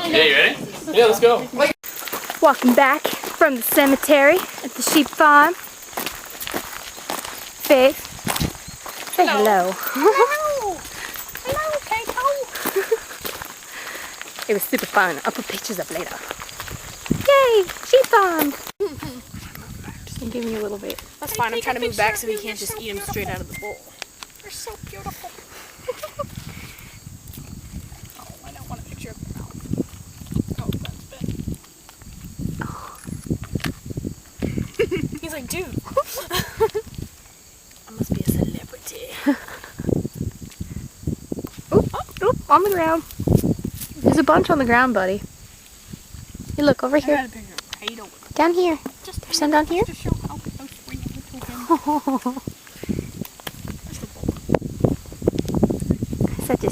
Yeah, you ready? Yeah, let's go. Walking back from the cemetery at the sheep farm. Faith, say hello. Hello! Hello, Kato! It was super fun. I'll put pictures up later. Yay! Sheep farm! Just give me a little bit. That's fine. I'm trying to move back so he can't just eat them straight out of the bowl. They're so beautiful. Oh, I don't want a picture of their mouth. Oh, that's bad. He's like, dude. I must be a celebrity. Oop, on the ground. There's a bunch on the ground, buddy. Hey, look over here. I got a picture of Kato. Down here. There's some down here. To show how sweet and little him. Where's the bowl? Such a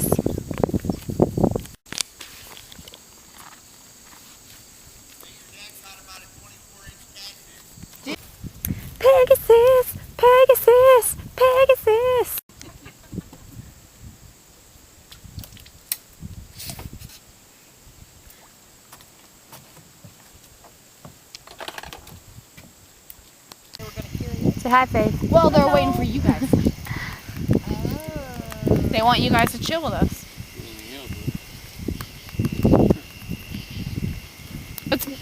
Pegasus! Pegasus! Pegasus! Say hi, Faith. Well, they're waiting for you guys. They want you guys to chill with us.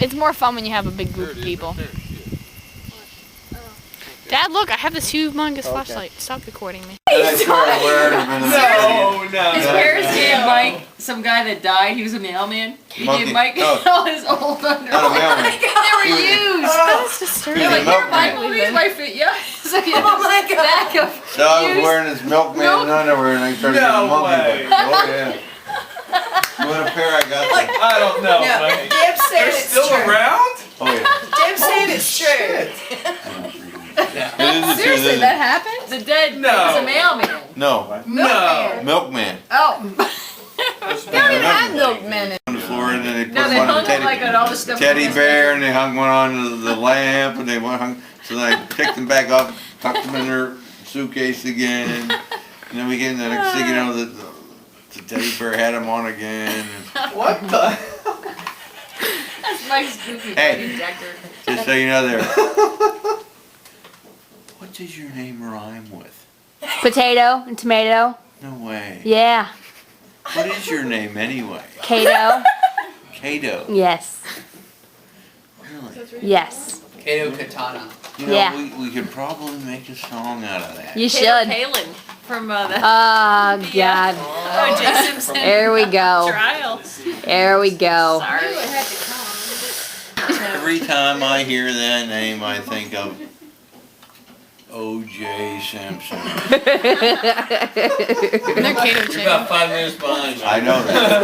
It's more fun when you have a big group of people. Dad, look, I have this humongous flashlight. Stop recording me. No. His parents gave Mike, some guy that died, he was a mailman. He gave Mike all his old underwear. They were used. That's disturbing. They're like, here, Michael, these might fit you. So he had this back of So I was wearing his milkman underwear and I started getting monkey bite. Oh yeah. What a pair I got. I don't know. Mike. Deb said They're it's still true. around? Oh yeah. Deb said it's true. Seriously, that happened? The dead No. was a mailman. No. No. Milkman. Oh. They don't even have milkmen. on the floor and then they put No, they one on hung the it like on all the stuff. teddy bear and they hung one on the lamp and they hung, so I picked them back up, tucked them in their suitcase again, and then we get in the next thing you know the teddy bear had them on again. What the? That's Mike's goofy Hey. detector. Just so you know there. What does your name rhyme with? Potato and tomato. No way. Yeah. What is your name anyway? Kato. Kato. Yes. Really? Yes. Kato Katana. You know, Yeah. we could probably make a song out of that. You Kato should. Palin from the Oh, God. O.J. Simpson There we go. trial. There we go. Sorry. Every time I hear that name, I think of O.J. Simpson. And they're Kato You're about 5 minutes behind. I know that.